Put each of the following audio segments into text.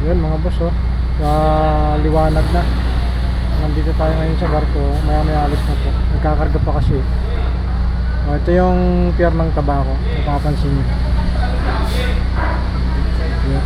Yun mga boss, oh. Liwanag na. Nandito tayo ngayon sa barko. Maya may alis na po. Nagkakarga pa kasi. Ito yung pier ng Tabaco. Napapansin nyo. Yeah.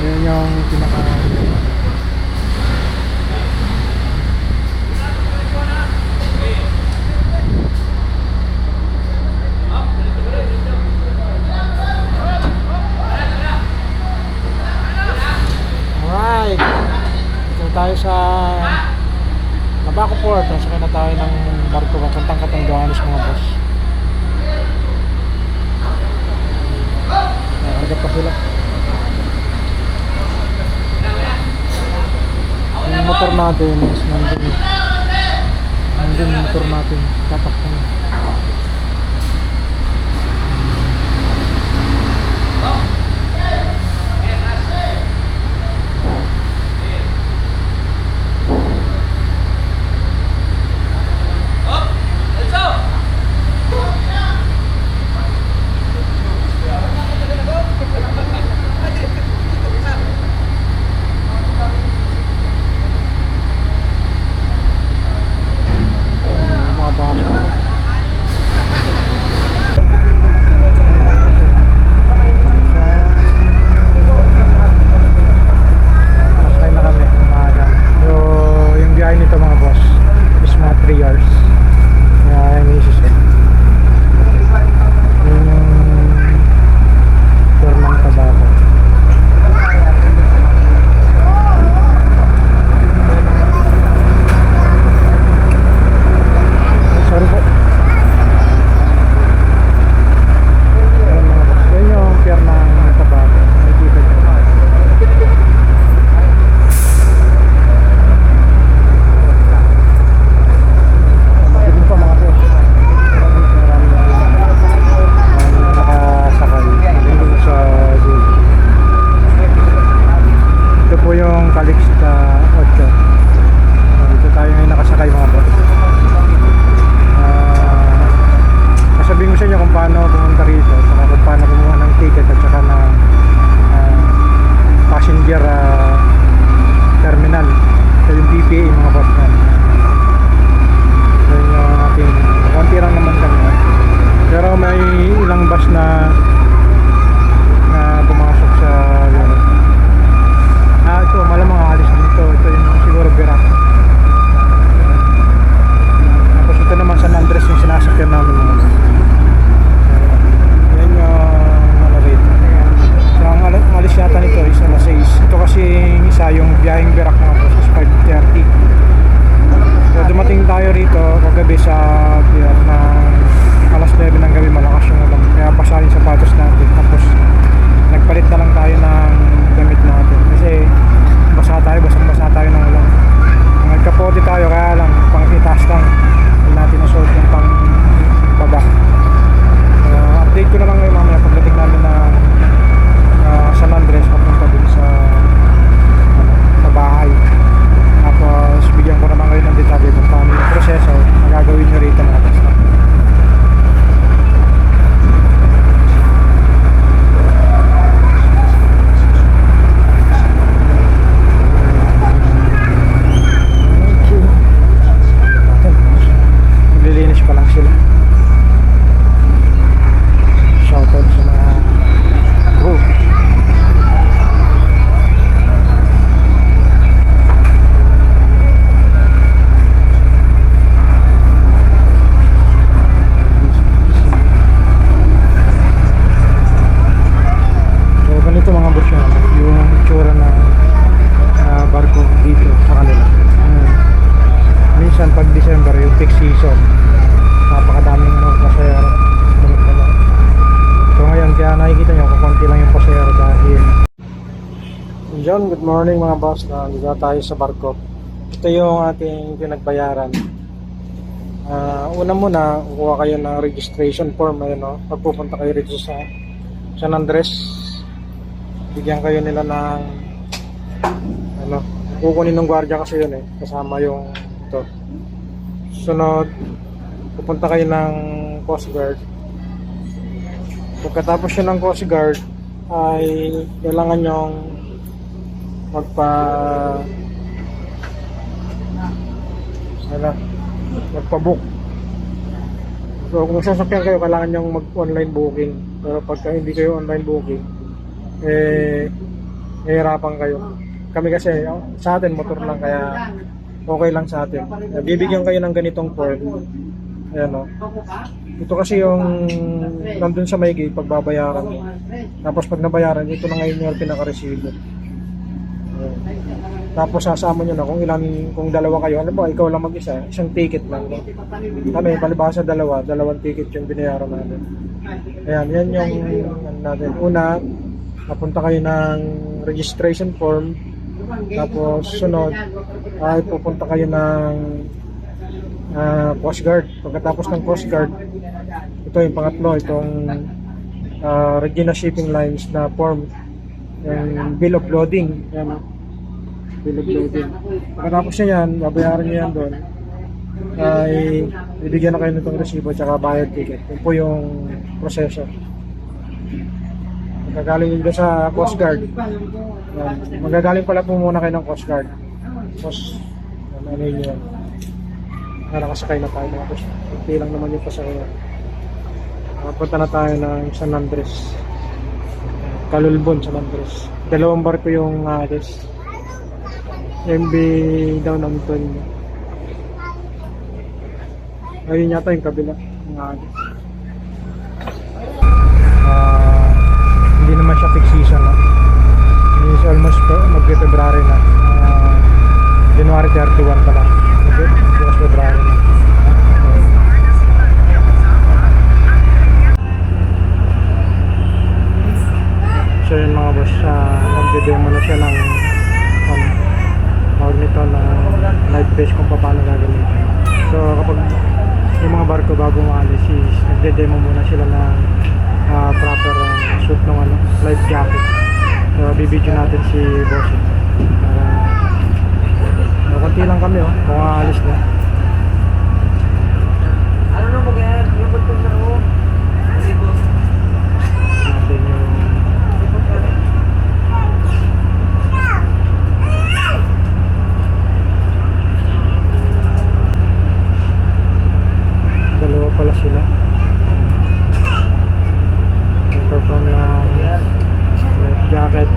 Yan yung pinaka alright, ito tayo sa Tabaco Port. Sakay na tayo ng barko papuntang Catanduanes mga boss. Nakakarga pa sila. Yung motor natin is nandun yung motor natin tatakpan. John, good morning mga boss. Nandito tayo sa barko. Ito yung ating pinagbayaran. Una muna, kukuha kayo ng registration form. No? Pagpupunta kayo rito sa San Andres, bigyan kayo nila ng kukunin ng gwardiya kasi yun kasama yung Ito. Sunod, pupunta kayo ng Coast Guard. Pagkatapos yun ng Coast Guard, ay kailangan nyong magpa-book. So kung sasakyan kayo, kailangan nyong mag-online booking. Pero pagka hindi kayo online booking, hihirapan kayo. Kami kasi, sa atin motor lang, kaya okay lang sa atin. Bibigyan kayo ng ganitong form. Ayan o. Ito kasi yung nandun sa may gate, pagbabayaran mo. Tapos pag nabayaran, ito na ngayon yung pinaka-receiver. Tapos sasama nyo na kung dalawa kayo. Ano ba, ikaw lang mag-isa, isang ticket lang. Kami, palibasa dalawang ticket yung binayaran natin. Ayan, yan yung ano natin. Una, napunta kayo ng registration form. Tapos sunod ay pupunta kayo ng Coast Guard. Pagkatapos ng Coast Guard, ito yung pangatlo, itong Regina Shipping Lines na form, yung bill of loading. Yan, bill of loading. Pagkatapos nyo yan, babayaran nyo yan doon, ay bibigyan na kayo nitong resibo at bayad ticket. Yun po yung proseso. Magagaling nyo sa Coast Guard. Yan. Magagaling pala po muna kayo ng Coast Guard. Tapos, ano yun yun. Nakasakay na tayo. Tapos, hindi lang naman yung pasakaya. Punta na tayo ng San Andres. Calulbon, San Andres. Dalawang barko yung alis. MB daw ng Antonio. Ayun yata yung kabila. Yung alis. Hindi naman siya fixed season, no? It's almost mag-February na. January 31 pa lang. Okay? Bukas February na. So yun mga boss, mag-demo na siya ng tawag nito na live base kung paano gagamitin. So kapag yung mga barko bago maalis is nagde-demo muna sila ng proper suit ng life jacket. So bibidyo natin si boss para konti lang kami kung aalis na. Ano na mag-air? Yung butong na ako. Natin yung dalawa pala sila. Ito from life jacket.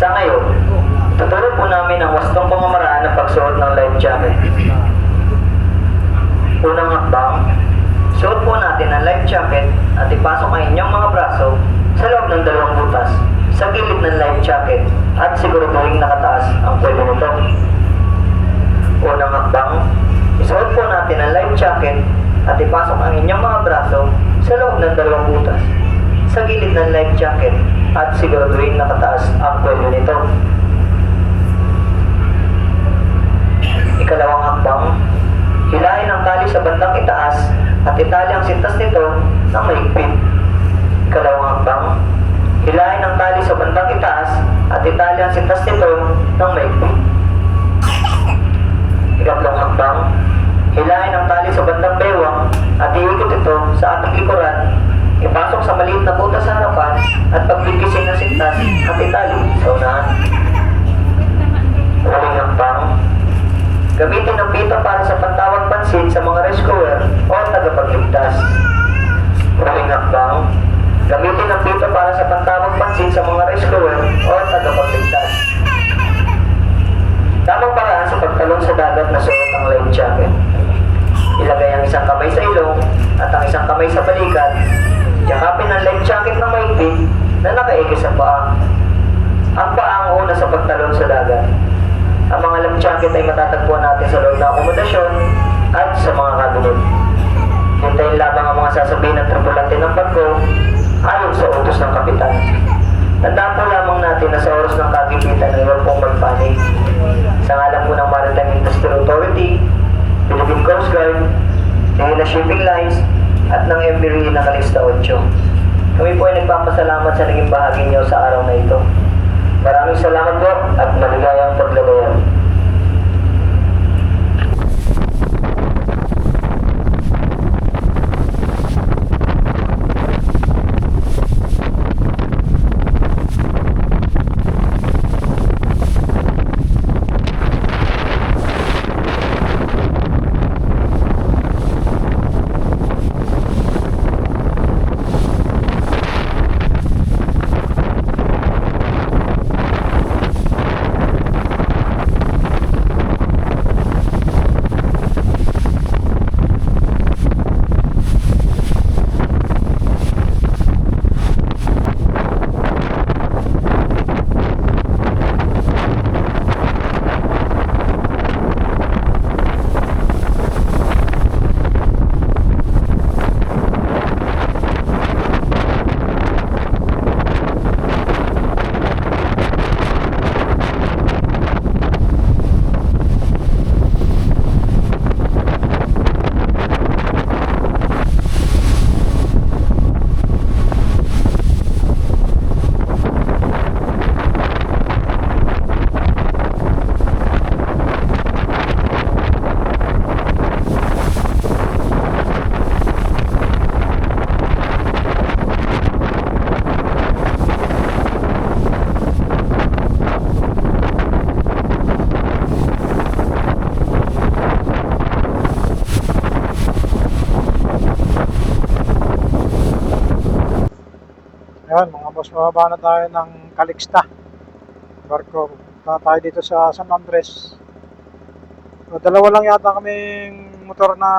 Sa ngayon, tuturo po namin ang wastong pamamaraan ng pagsuot ng life jacket. Unang hakbang, suot po natin ang life jacket at ipasok ang inyong mga braso sa loob ng dalawang butas sa gilid ng life jacket at siguraduhin nakataas ang kwelyo nito. Unang hakbang, isuot po natin ang life jacket at ipasok ang inyong mga braso sa loob ng dalawang butas sa gilid ng life jacket at siguraduhin nakataas ang kwelyo nito. Ikalawang hakbang, hilahin ang tali sa bandang itaas at itali ang sintas nito ng mahigpit. Ikalawang hakbang, hilahin ang tali sa bandang itaas at itali ang sintas nito ng mahigpit. Ikatlong hakbang, hilahin ang tali sa bandang bewang at iikot ito sa ating likuran. Ipasok sa maliit na butas sa harapan at pagbigising ng sintas at itali sa unahan. Huling hakbang, gamitin ang pito para sa pantawag pansin sa mga rescuer o tagapagligtas. Huling hakbang, gamitin ang pito para sa pantawag pansin sa mga rescuer o tagapagligtas. Tamang paraan sa pagtalon sa dagat na suot ng life jacket. Ilagay ang isang kamay sa ilong at ang isang kamay sa balikat. Yakapin ang life jacket na mahigpit na nakaigis sa paa. Ang paa ang una sa pagtalon sa dagat. Ang mga life jacket ay matatagpuan natin sa loob ng akomodasyon at sa mga kabinot. Hintayin lamang ang mga sasabihin ng tripulante ng barko ayon sa utos ng kapitan. Tandaan po lamang natin natin na sa oras ng kagipitan ay huwag pong magpanik. Sa ngalan po ng Maritime Industrial Authority, Philippine Coast Guard, Dana Shipping Lines, at ng MBRE na Kalista 8. Kami po ay nagpapasalamat sa naging bahagi niyo sa araw na ito. Maraming salamat po at maligayang paglagayan. Ayan mga boss, bababa na tayo ng Calixta barko. Punta tayo dito sa San Andres. So, dalawa lang yata kaming motor na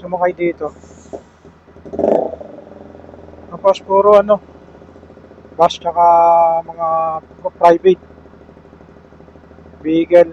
sumakay dito. Tapos puro bus tsaka mga private vehicle.